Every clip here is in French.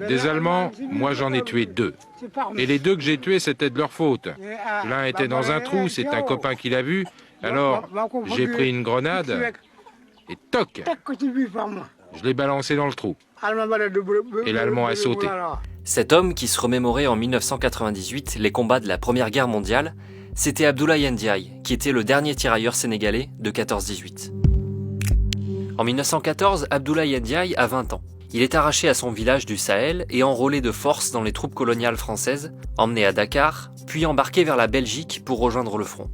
Des Allemands, moi j'en ai tué 2. Et les 2 que j'ai tués, c'était de leur faute. L'un était dans un trou, c'est un copain qui l'a vu. Alors, j'ai pris une grenade et toc, je l'ai balancé dans le trou. Et l'Allemand a sauté. Cet homme qui se remémorait en 1998 les combats de la Première Guerre mondiale, c'était Abdoulaye Ndiaye, qui était le dernier tirailleur sénégalais de 14-18. En 1914, Abdoulaye Ndiaye a 20 ans. Il est arraché à son village du Sahel et enrôlé de force dans les troupes coloniales françaises, emmené à Dakar, puis embarqué vers la Belgique pour rejoindre le front.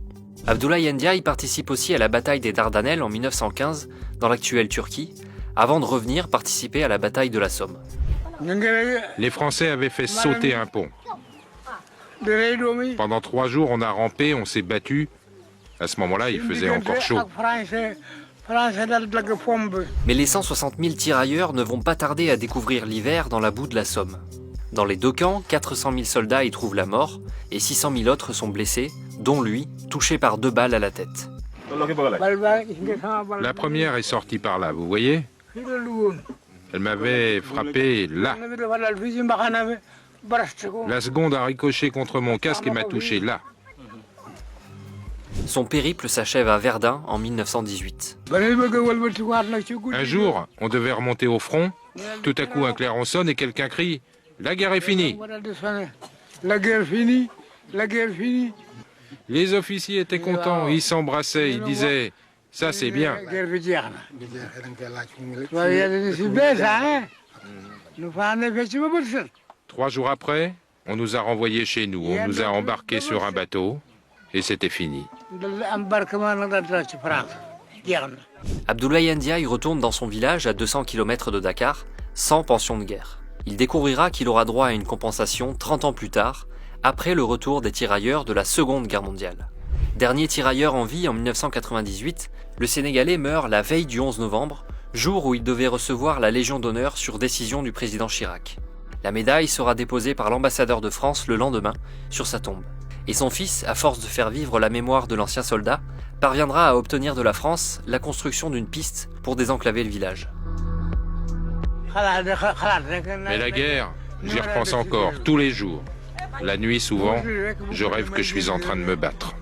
Abdoulaye Ndiaye participe aussi à la bataille des Dardanelles en 1915, dans l'actuelle Turquie, avant de revenir participer à la bataille de la Somme. Les Français avaient fait sauter un pont. Pendant 3 jours, on a rampé, on s'est battu. À ce moment-là, il faisait encore chaud. Mais les 160 000 tirailleurs ne vont pas tarder à découvrir l'hiver dans la boue de la Somme. Dans les 2 camps, 400 000 soldats y trouvent la mort et 600 000 autres sont blessés, dont lui, touché par 2 balles à la tête. La première est sortie par là, vous voyez? Elle m'avait frappé là. La seconde a ricoché contre mon casque et m'a touché là. Son périple s'achève à Verdun en 1918. Un jour, on devait remonter au front. Tout à coup, un clairon sonne et quelqu'un crie « La guerre est finie !» La guerre finie, la guerre finie. Les officiers étaient contents, ils s'embrassaient, ils disaient « Ça, c'est bien !» 3 jours après, on nous a renvoyés chez nous, on nous a embarqués sur un bateau et c'était fini. Abdoulaye Ndiaye retourne dans son village à 200 km de Dakar, sans pension de guerre. Il découvrira qu'il aura droit à une compensation 30 ans plus tard, après le retour des tirailleurs de la Seconde Guerre mondiale. Dernier tirailleur en vie en 1998, le Sénégalais meurt la veille du 11 novembre, jour où il devait recevoir la Légion d'honneur sur décision du président Chirac. La médaille sera déposée par l'ambassadeur de France le lendemain sur sa tombe. Et son fils, à force de faire vivre la mémoire de l'ancien soldat, parviendra à obtenir de la France la construction d'une piste pour désenclaver le village. Mais la guerre, j'y repense encore, tous les jours. La nuit, souvent, je rêve que je suis en train de me battre.